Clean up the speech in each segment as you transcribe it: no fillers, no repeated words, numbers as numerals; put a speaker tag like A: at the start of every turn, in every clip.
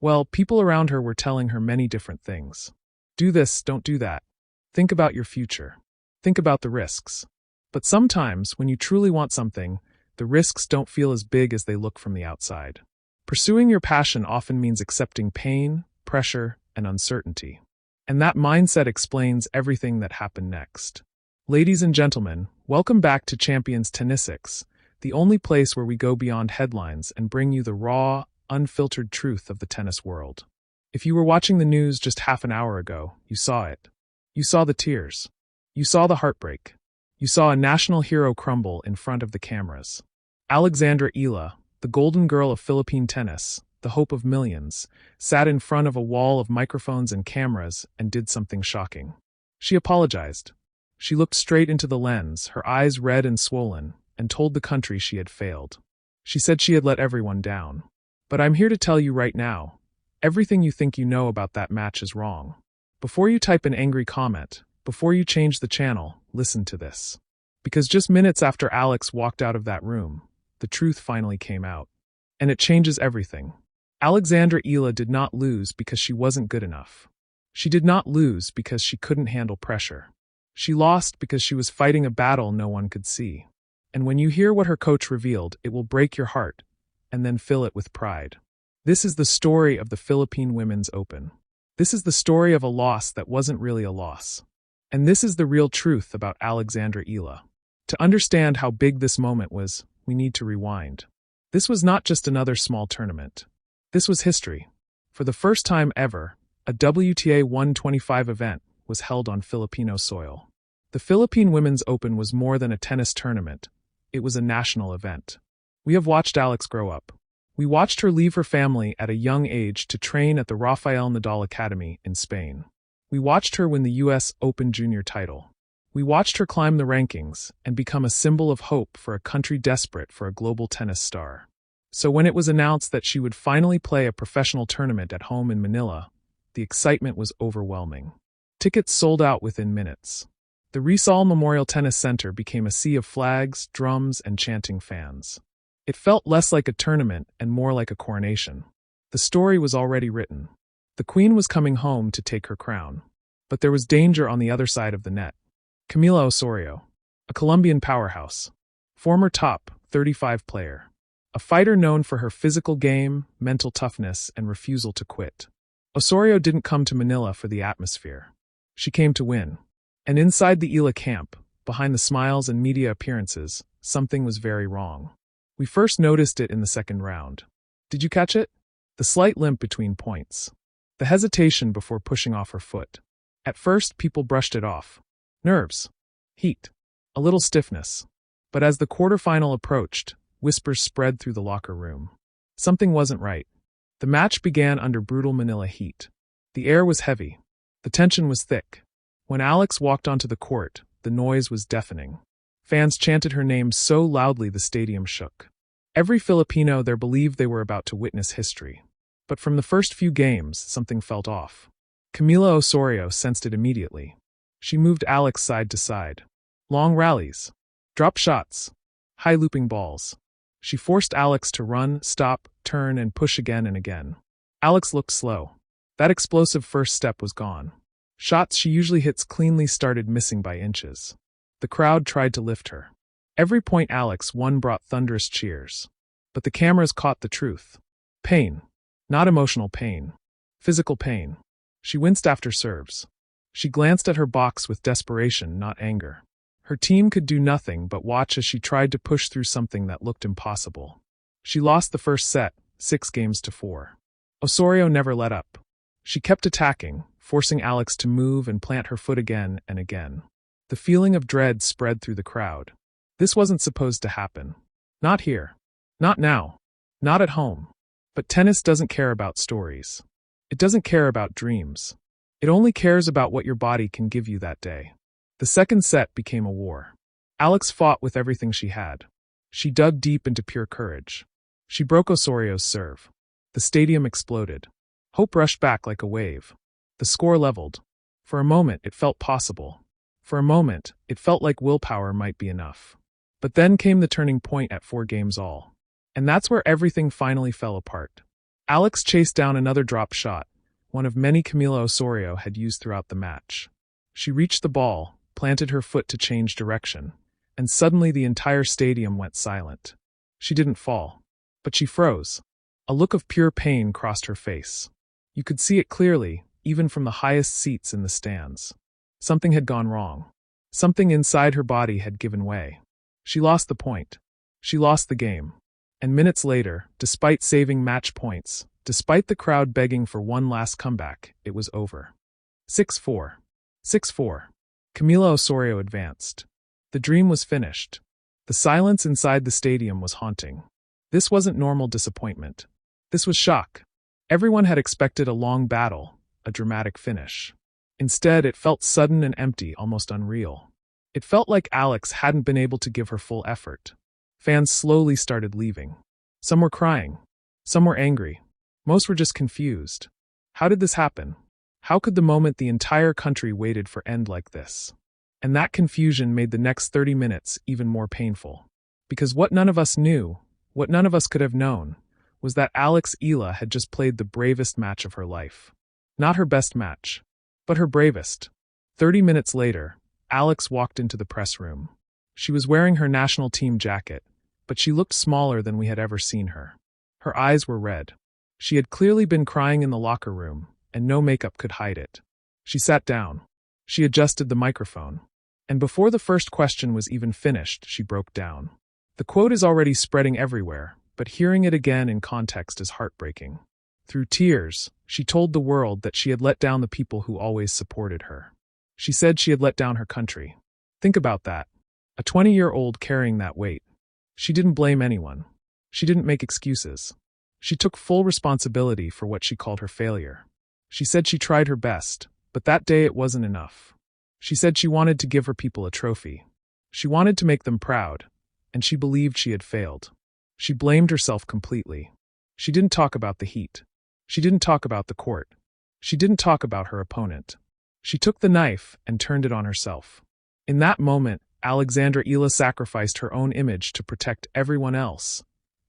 A: Well, people around her were telling her many different things. Do this, don't do that. Think about your future. Think about the risks. But sometimes, when you truly want something, the risks don't feel as big as they look from the outside. Pursuing your passion often means accepting pain, pressure, and uncertainty. And that mindset explains everything that happened next. Ladies and gentlemen, welcome back to Champions Tennisics, the only place where we go beyond headlines and bring you the raw, unfiltered truth of the tennis world. If you were watching the news just half an hour ago, you saw it. You saw the tears. You saw the heartbreak. You saw a national hero crumble in front of the cameras. Alexandra Eala, the golden girl of Philippine tennis, the hope of millions, sat in front of a wall of microphones and cameras and did something shocking. She apologized. She looked straight into the lens, her eyes red and swollen, and told the country she had failed. She said she had let everyone down. But I'm here to tell you right now, everything you think you know about that match is wrong. Before you type an angry comment, before you change the channel, listen to this. Because just minutes after Alex walked out of that room, the truth finally came out. And it changes everything. Alexandra Eala did not lose because she wasn't good enough. She did not lose because she couldn't handle pressure. She lost because she was fighting a battle no one could see. And when you hear what her coach revealed, it will break your heart, and then fill it with pride. This is the story of the Philippine Women's Open. This is the story of a loss that wasn't really a loss. And this is the real truth about Alexandra Eala. To understand how big this moment was, we need to rewind. This was not just another small tournament. This was history. For the first time ever, a WTA 125 event was held on Filipino soil. The Philippine Women's Open was more than a tennis tournament. It was a national event. We have watched Alex grow up. We watched her leave her family at a young age to train at the Rafael Nadal Academy in Spain. We watched her win the US Open Junior title. We watched her climb the rankings and become a symbol of hope for a country desperate for a global tennis star. So when it was announced that she would finally play a professional tournament at home in Manila, the excitement was overwhelming. Tickets sold out within minutes. The Rizal Memorial Tennis Center became a sea of flags, drums, and chanting fans. It felt less like a tournament and more like a coronation. The story was already written. The queen was coming home to take her crown. But there was danger on the other side of the net. Camila Osorio, a Colombian powerhouse, former top 35 player, a fighter known for her physical game, mental toughness, and refusal to quit. Osorio didn't come to Manila for the atmosphere. She came to win. And inside the Eala camp, behind the smiles and media appearances, something was very wrong. We first noticed it in the second round. Did you catch it? The slight limp between points. The hesitation before pushing off her foot. At first, people brushed it off. Nerves. Heat. A little stiffness. But as the quarterfinal approached, whispers spread through the locker room. Something wasn't right. The match began under brutal Manila heat. The air was heavy. The tension was thick. When Alex walked onto the court, the noise was deafening. Fans chanted her name so loudly the stadium shook. Every Filipino there believed they were about to witness history. But from the first few games, something felt off. Camila Osorio sensed it immediately. She moved Alex side to side. Long rallies. Drop shots. High looping balls. She forced Alex to run, stop, turn, and push again and again. Alex looked slow. That explosive first step was gone. Shots she usually hits cleanly started missing by inches. The crowd tried to lift her. Every point Alex won brought thunderous cheers. But the cameras caught the truth. Pain. Not emotional pain. Physical pain. She winced after serves. She glanced at her box with desperation, not anger. Her team could do nothing but watch as she tried to push through something that looked impossible. She lost the first set, 6-4. Osorio never let up. She kept attacking, forcing Alex to move and plant her foot again and again. The feeling of dread spread through the crowd. This wasn't supposed to happen. Not here. Not now. Not at home. But tennis doesn't care about stories. It doesn't care about dreams. It only cares about what your body can give you that day. The second set became a war. Alex fought with everything she had. She dug deep into pure courage. She broke Osorio's serve. The stadium exploded. Hope rushed back like a wave. The score leveled. For a moment, it felt possible. For a moment, it felt like willpower might be enough. But then came the turning point at 4 games all. And that's where everything finally fell apart. Alex chased down another drop shot, one of many Camila Osorio had used throughout the match. She reached the ball, planted her foot to change direction, and suddenly the entire stadium went silent. She didn't fall, but she froze. A look of pure pain crossed her face. You could see it clearly, even from the highest seats in the stands. Something had gone wrong. Something inside her body had given way. She lost the point. She lost the game. And minutes later, despite saving match points, despite the crowd begging for one last comeback, it was over. 6-4. 6-4. Camila Osorio advanced. The dream was finished. The silence inside the stadium was haunting. This wasn't normal disappointment. This was shock. Everyone had expected a long battle, a dramatic finish. Instead, it felt sudden and empty, almost unreal. It felt like Alex hadn't been able to give her full effort. Fans slowly started leaving. Some were crying. Some were angry. Most were just confused. How did this happen? How could the moment the entire country waited for end like this? And that confusion made the next 30 minutes even more painful. Because what none of us knew, what none of us could have known, was that Eala had just played the bravest match of her life. Not her best match, but her bravest. 30 minutes later, Alex walked into the press room. She was wearing her national team jacket, but she looked smaller than we had ever seen her. Her eyes were red. She had clearly been crying in the locker room, and no makeup could hide it. She sat down. She adjusted the microphone. And before the first question was even finished, she broke down. The quote is already spreading everywhere, but hearing it again in context is heartbreaking. Through tears, she told the world that she had let down the people who always supported her. She said she had let down her country. Think about that. A 20-year-old carrying that weight. She didn't blame anyone. She didn't make excuses. She took full responsibility for what she called her failure. She said she tried her best, but that day it wasn't enough. She said she wanted to give her people a trophy. She wanted to make them proud, and she believed she had failed. She blamed herself completely. She didn't talk about the heat. She didn't talk about the court. She didn't talk about her opponent. She took the knife and turned it on herself. In that moment, Eala sacrificed her own image to protect everyone else.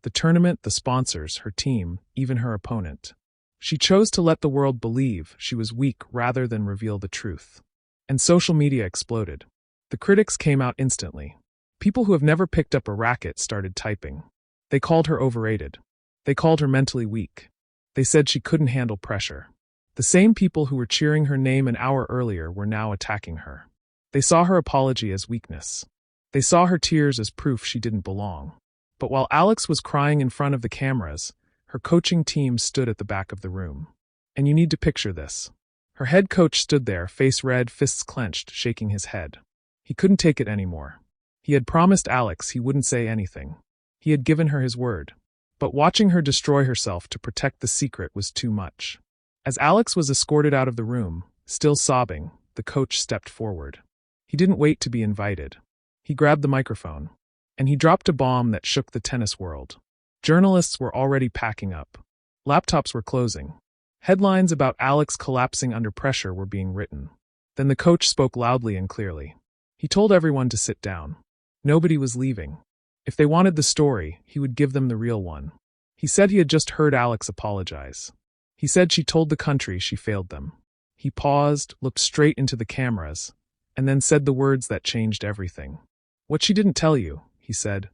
A: The tournament, the sponsors, her team, even her opponent. She chose to let the world believe she was weak rather than reveal the truth. And social media exploded. The critics came out instantly. People who have never picked up a racket started typing. They called her overrated. They called her mentally weak. They said she couldn't handle pressure. The same people who were cheering her name an hour earlier were now attacking her. They saw her apology as weakness. They saw her tears as proof she didn't belong. But while Alex was crying in front of the cameras, her coaching team stood at the back of the room. And you need to picture this. Her head coach stood there, face red, fists clenched, shaking his head. He couldn't take it anymore. He had promised Alex he wouldn't say anything. He had given her his word. But watching her destroy herself to protect the secret was too much. As Alex was escorted out of the room, still sobbing, the coach stepped forward. He didn't wait to be invited. He grabbed the microphone. And he dropped a bomb that shook the tennis world. Journalists were already packing up. Laptops were closing. Headlines about Alex collapsing under pressure were being written. Then the coach spoke loudly and clearly. He told everyone to sit down. Nobody was leaving. If they wanted the story, he would give them the real one. He said he had just heard Alex apologize. He said she told the country she failed them. He paused, looked straight into the cameras, and then said the words that changed everything. What she didn't tell you, he said.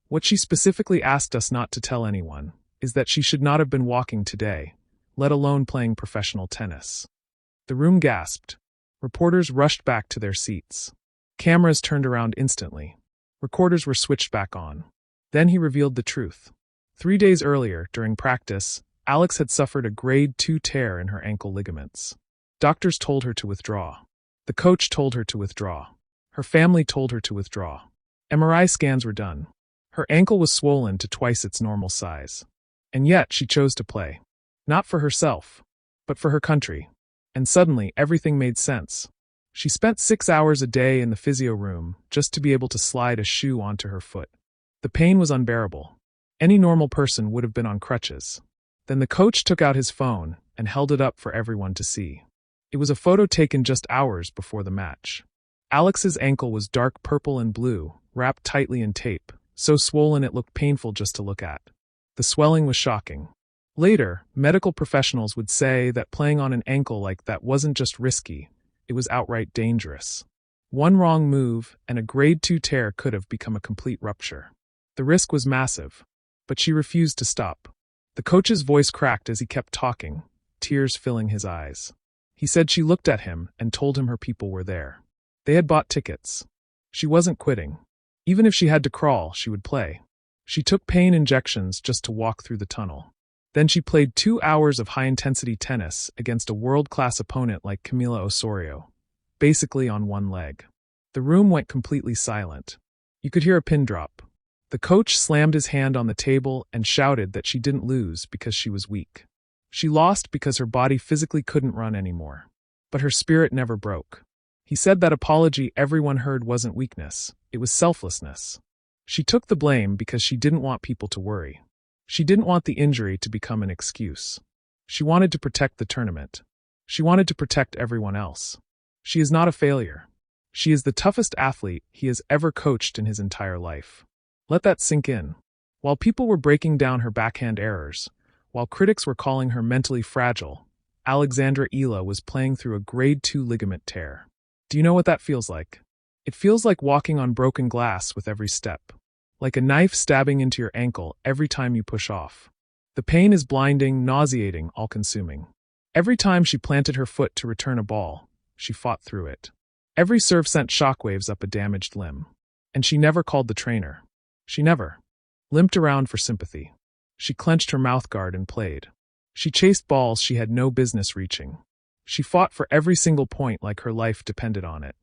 A: What she specifically asked us not to tell anyone, is that she should not have been walking today, let alone playing professional tennis. The room gasped. Reporters rushed back to their seats. Cameras turned around instantly. Recorders were switched back on. Then he revealed the truth. 3 days earlier, during practice, Alex had suffered a grade 2 tear in her ankle ligaments. Doctors told her to withdraw. The coach told her to withdraw. Her family told her to withdraw. MRI scans were done. Her ankle was swollen to twice its normal size. And yet she chose to play. Not for herself, but for her country. And suddenly everything made sense. She spent 6 hours a day in the physio room just to be able to slide a shoe onto her foot. The pain was unbearable. Any normal person would have been on crutches. Then the coach took out his phone and held it up for everyone to see. It was a photo taken just hours before the match. Alex's ankle was dark purple and blue, wrapped tightly in tape, so swollen it looked painful just to look at. The swelling was shocking. Later, medical professionals would say that playing on an ankle like that wasn't just risky, it was outright dangerous. One wrong move, and a grade 2 tear could have become a complete rupture. The risk was massive, but she refused to stop. The coach's voice cracked as he kept talking, tears filling his eyes. He said she looked at him and told him her people were there. They had bought tickets. She wasn't quitting. Even if she had to crawl, she would play. She took pain injections just to walk through the tunnel. Then she played 2 hours of high-intensity tennis against a world-class opponent like Camila Osorio, basically on one leg. The room went completely silent. You could hear a pin drop. The coach slammed his hand on the table and shouted that she didn't lose because she was weak. She lost because her body physically couldn't run anymore. But her spirit never broke. He said that apology everyone heard wasn't weakness, it was selflessness. She took the blame because she didn't want people to worry. She didn't want the injury to become an excuse. She wanted to protect the tournament. She wanted to protect everyone else. She is not a failure. She is the toughest athlete he has ever coached in his entire life. Let that sink in. While people were breaking down her backhand errors, while critics were calling her mentally fragile, Alexandra Eala was playing through a grade 2 ligament tear. Do you know what that feels like? It feels like walking on broken glass with every step. Like a knife stabbing into your ankle every time you push off. The pain is blinding, nauseating, all-consuming. Every time she planted her foot to return a ball, she fought through it. Every serve sent shockwaves up a damaged limb. And she never called the trainer. She never limped around for sympathy. She clenched her mouthguard and played. She chased balls she had no business reaching. She fought for every single point like her life depended on it.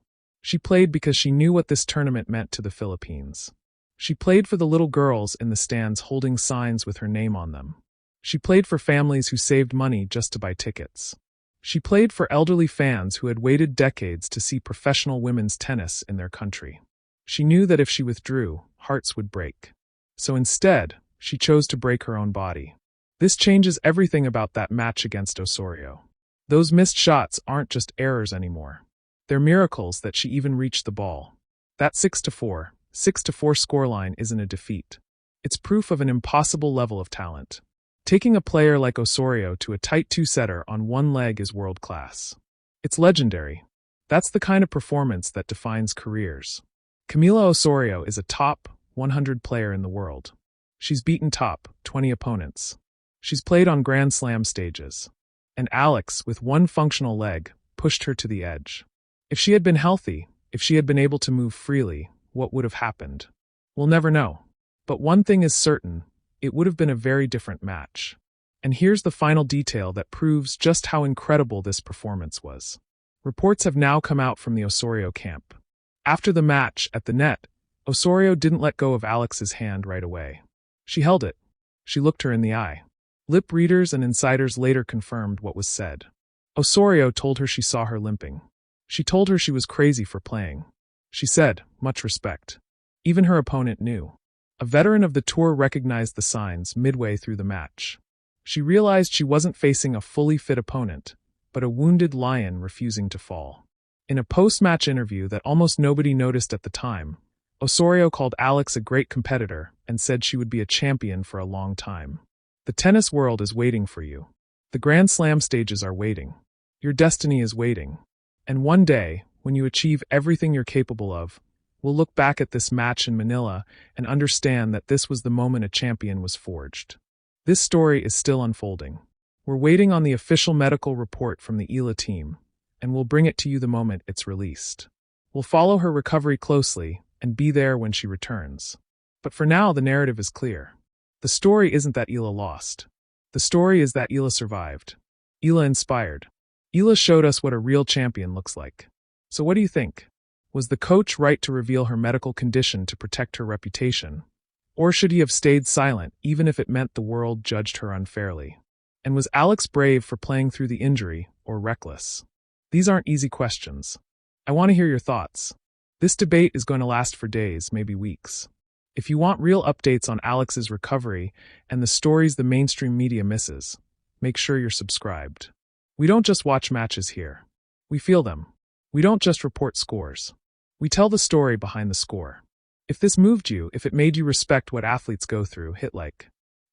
A: She played because she knew what this tournament meant to the Philippines. She played for the little girls in the stands holding signs with her name on them. She played for families who saved money just to buy tickets. She played for elderly fans who had waited decades to see professional women's tennis in their country. She knew that if she withdrew, hearts would break. So instead, she chose to break her own body. This changes everything about that match against Osorio. Those missed shots aren't just errors anymore. They're miracles that she even reached the ball. That 6-4 scoreline isn't a defeat. It's proof of an impossible level of talent. Taking a player like Osorio to a tight two-setter on one leg is world-class. It's legendary. That's the kind of performance that defines careers. Camila Osorio is a top 100 player in the world. She's beaten top 20 opponents. She's played on Grand Slam stages. And Alex, with one functional leg, pushed her to the edge. If she had been healthy, if she had been able to move freely, what would have happened? We'll never know. But one thing is certain, it would have been a very different match. And here's the final detail that proves just how incredible this performance was. Reports have now come out from the Osorio camp. After the match, at the net, Osorio didn't let go of Alex's hand right away. She held it. She looked her in the eye. Lip readers and insiders later confirmed what was said. Osorio told her she saw her limping. She told her she was crazy for playing. She said, much respect. Even her opponent knew. A veteran of the tour recognized the signs midway through the match. She realized she wasn't facing a fully fit opponent, but a wounded lion refusing to fall. In a post-match interview that almost nobody noticed at the time, Osorio called Alex a great competitor and said she would be a champion for a long time. The tennis world is waiting for you. The Grand Slam stages are waiting. Your destiny is waiting. And one day, when you achieve everything you're capable of, we'll look back at this match in Manila and understand that this was the moment a champion was forged. This story is still unfolding. We're waiting on the official medical report from the Eala team, and we'll bring it to you the moment it's released. We'll follow her recovery closely and be there when she returns. But for now, the narrative is clear. The story isn't that Eala lost. The story is that Eala survived. Eala inspired. Eala showed us what a real champion looks like. So what do you think? Was the coach right to reveal her medical condition to protect her reputation? Or should he have stayed silent, even if it meant the world judged her unfairly? And was Alex brave for playing through the injury, or reckless? These aren't easy questions. I want to hear your thoughts. This debate is going to last for days, maybe weeks. If you want real updates on Alex's recovery and the stories the mainstream media misses, make sure you're subscribed. We don't just watch matches here. We feel them. We don't just report scores. We tell the story behind the score. If this moved you, if it made you respect what athletes go through, hit like.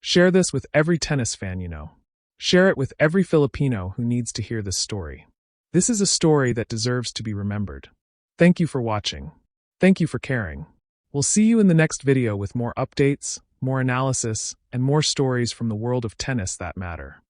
A: Share this with every tennis fan you know. Share it with every Filipino who needs to hear this story. This is a story that deserves to be remembered. Thank you for watching. Thank you for caring. We'll see you in the next video with more updates, more analysis, and more stories from the world of tennis that matter.